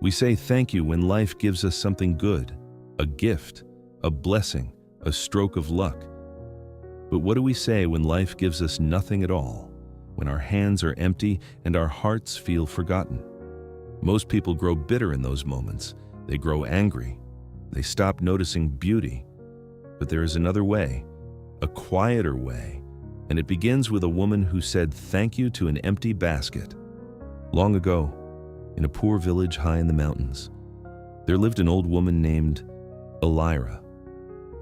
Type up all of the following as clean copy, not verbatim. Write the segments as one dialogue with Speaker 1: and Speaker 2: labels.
Speaker 1: We say thank you when life gives us something good, a gift, a blessing, a stroke of luck. But what do we say when life gives us nothing at all, when our hands are empty and our hearts feel forgotten? Most people grow bitter in those moments. They grow angry. They stop noticing beauty. But there is another way, a quieter way, and it begins with a woman who said thank you to an empty basket. Long ago, in a poor village high in the mountains, there lived an old woman named Elira.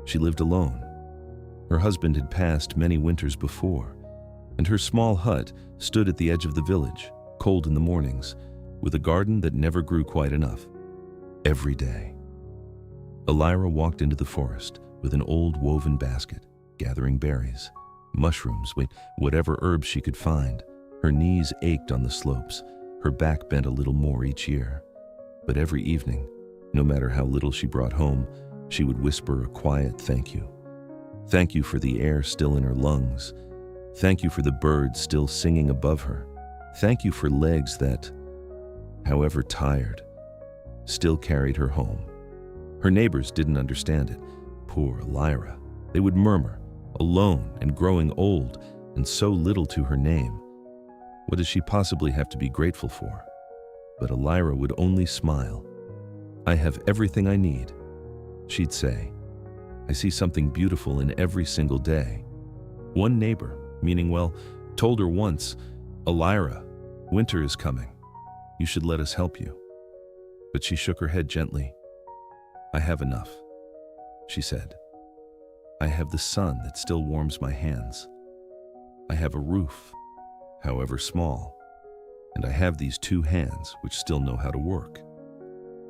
Speaker 1: She lived alone. Her husband had passed many winters before, and her small hut stood at the edge of the village, cold in the mornings, with a garden that never grew quite enough. Every day, Elira walked into the forest with an old woven basket, gathering berries, mushrooms, whatever herbs she could find. Her knees ached on the slopes, her back bent a little more each year. But every evening, no matter how little she brought home, she would whisper a quiet thank you. Thank you for the air still in her lungs. Thank you for the birds still singing above her. Thank you for legs that, however tired, still carried her home. Her neighbors didn't understand it. Poor Elira. They would murmur, alone and growing old, and so little to her name. What does she possibly have to be grateful for? But Elira would only smile. I have everything I need, she'd say. I see something beautiful in every single day. One neighbor, told her once, Elira, winter is coming. You should let us help you. But she shook her head gently. I have enough, she said. I have the sun that still warms my hands. I have a roof, however small, and I have these two hands which still know how to work.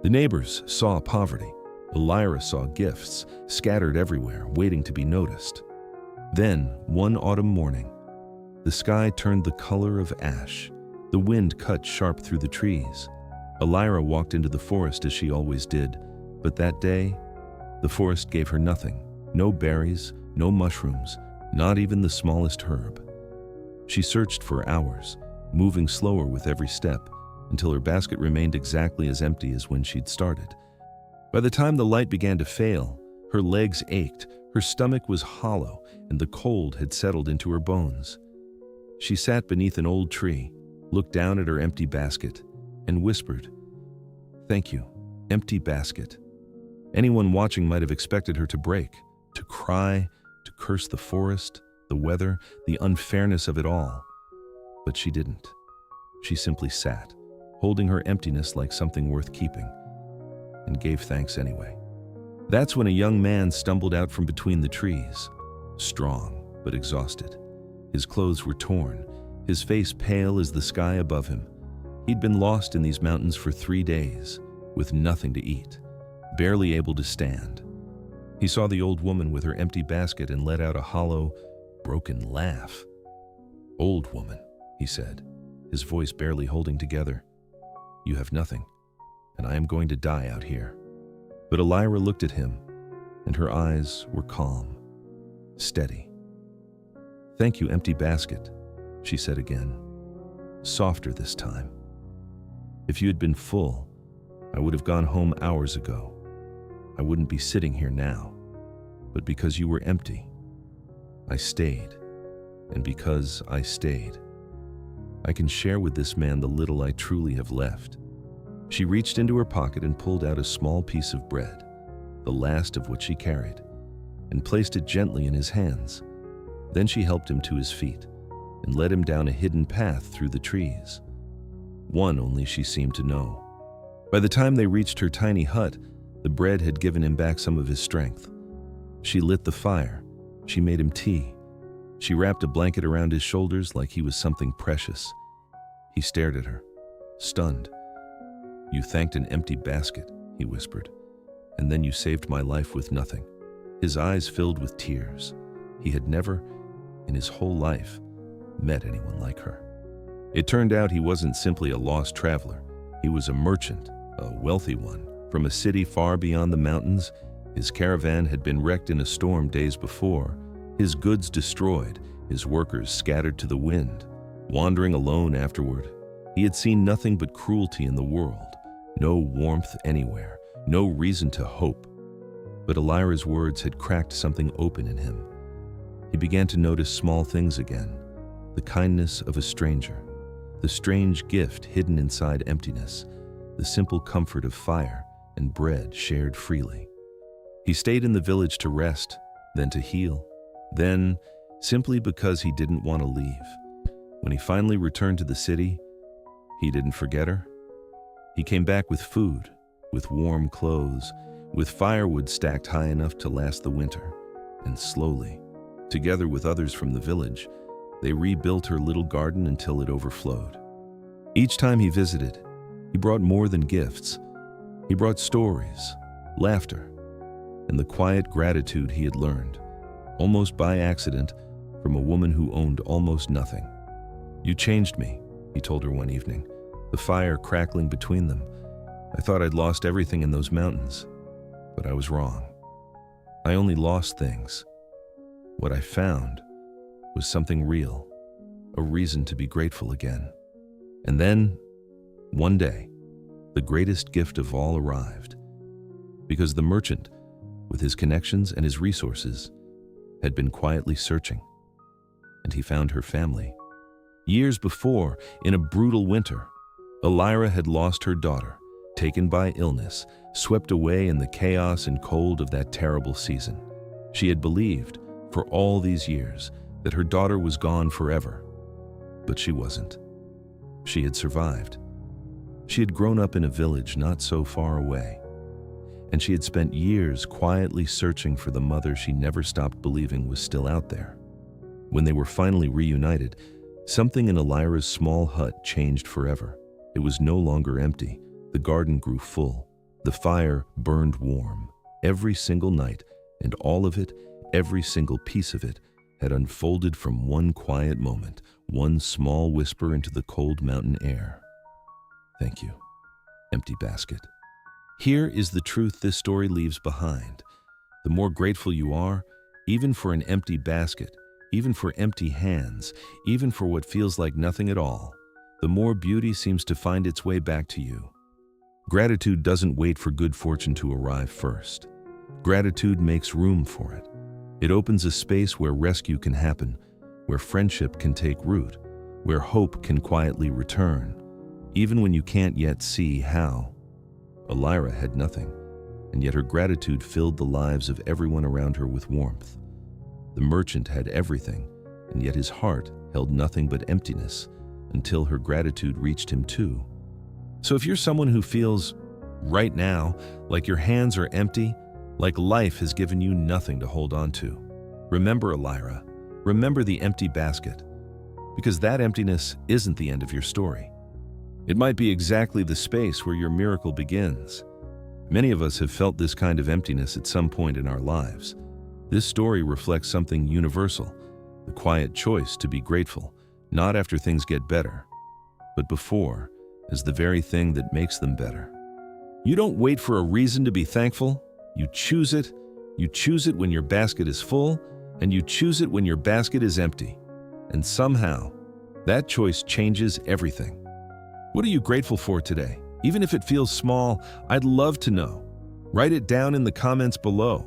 Speaker 1: The neighbors saw poverty. Elira saw gifts scattered everywhere, waiting to be noticed. Then, one autumn morning, the sky turned the color of ash. The wind cut sharp through the trees. Elira walked into the forest as she always did, but that day, the forest gave her nothing. No berries, no mushrooms, not even the smallest herb. She searched for hours, moving slower with every step, until her basket remained exactly as empty as when she'd started. By the time the light began to fail, her legs ached, her stomach was hollow, and the cold had settled into her bones. She sat beneath an old tree, looked down at her empty basket, and whispered, "Thank you, empty basket." Anyone watching might have expected her to break, to cry, to curse the forest, the weather, the unfairness of it all. But she didn't. She simply sat, holding her emptiness like something worth keeping, and gave thanks anyway. That's when a young man stumbled out from between the trees, strong but exhausted. His clothes were torn, his face pale as the sky above him. He'd been lost in these mountains for 3 days, with nothing to eat, barely able to stand. He saw the old woman with her empty basket and let out a hollow, broken laugh. "Old woman," he said, his voice barely holding together, "you have nothing, and I am going to die out here." But Elira looked at him, and her eyes were calm, steady. "Thank you, empty basket," she said again, softer this time. "If you had been full, I would have gone home hours ago. I wouldn't be sitting here now. But because you were empty, I stayed. And because I stayed, I can share with this man the little I truly have left." She reached into her pocket and pulled out a small piece of bread, the last of what she carried, and placed it gently in his hands. Then she helped him to his feet and led him down a hidden path through the trees. One only she seemed to know. By the time they reached her tiny hut, the bread had given him back some of his strength. She lit the fire. She made him tea. She wrapped a blanket around his shoulders like he was something precious. He stared at her, stunned. "You thanked an empty basket," he whispered, "and then you saved my life with nothing." His eyes filled with tears. He had never, in his whole life, met anyone like her. It turned out he wasn't simply a lost traveler. He was a merchant, a wealthy one, from a city far beyond the mountains. His caravan had been wrecked in a storm days before, his goods destroyed, his workers scattered to the wind. Wandering alone afterward, he had seen nothing but cruelty in the world, No warmth anywhere, no reason to hope. But Elira's words had cracked something open in him. He began to notice small things again, the kindness of a stranger, the strange gift hidden inside emptiness, the simple comfort of fire and bread shared freely. He stayed in the village to rest, then to heal, then simply because he didn't want to leave. When he finally returned to the city, he didn't forget her. He came back with food, with warm clothes, with firewood stacked high enough to last the winter. And slowly, together with others from the village, they rebuilt her little garden until it overflowed. Each time he visited, he brought more than gifts. He brought stories, laughter, and the quiet gratitude he had learned, almost by accident, from a woman who owned almost nothing. "You changed me," he told her one evening, the fire crackling between them. "I thought I'd lost everything in those mountains, but I was wrong. I only lost things. What I found was something real, a reason to be grateful again." And then, one day, the greatest gift of all arrived, because the merchant, with his connections and his resources, had been quietly searching, and he found her family. Years before, in a brutal winter, Elira had lost her daughter, taken by illness, swept away in the chaos and cold of that terrible season. She had believed, for all these years, that her daughter was gone forever. But she wasn't. She had survived. She had grown up in a village not so far away, and she had spent years quietly searching for the mother she never stopped believing was still out there. When they were finally reunited, something in Elira's small hut changed forever. It was no longer empty. The garden grew full. The fire burned warm. Every single night, and all of it, every single piece of it, had unfolded from one quiet moment, one small whisper into the cold mountain air. "Thank you, empty basket." Here is the truth this story leaves behind. The more grateful you are, even for an empty basket, even for empty hands, even for what feels like nothing at all, the more beauty seems to find its way back to you. Gratitude doesn't wait for good fortune to arrive first. Gratitude makes room for it. It opens a space where rescue can happen, where friendship can take root, where hope can quietly return, even when you can't yet see how. Elira had nothing, and yet her gratitude filled the lives of everyone around her with warmth. The merchant had everything, and yet his heart held nothing but emptiness, until her gratitude reached him too. So if you're someone who feels, right now, like your hands are empty, like life has given you nothing to hold on to, remember Elira, remember the empty basket, because that emptiness isn't the end of your story. It might be exactly the space where your miracle begins. Many of us have felt this kind of emptiness at some point in our lives. This story reflects something universal, the quiet choice to be grateful, not after things get better, but before, as the very thing that makes them better. You don't wait for a reason to be thankful. You choose it. You choose it when your basket is full, and you choose it when your basket is empty. And somehow, that choice changes everything. What are you grateful for today? Even if it feels small, I'd love to know. Write it down in the comments below.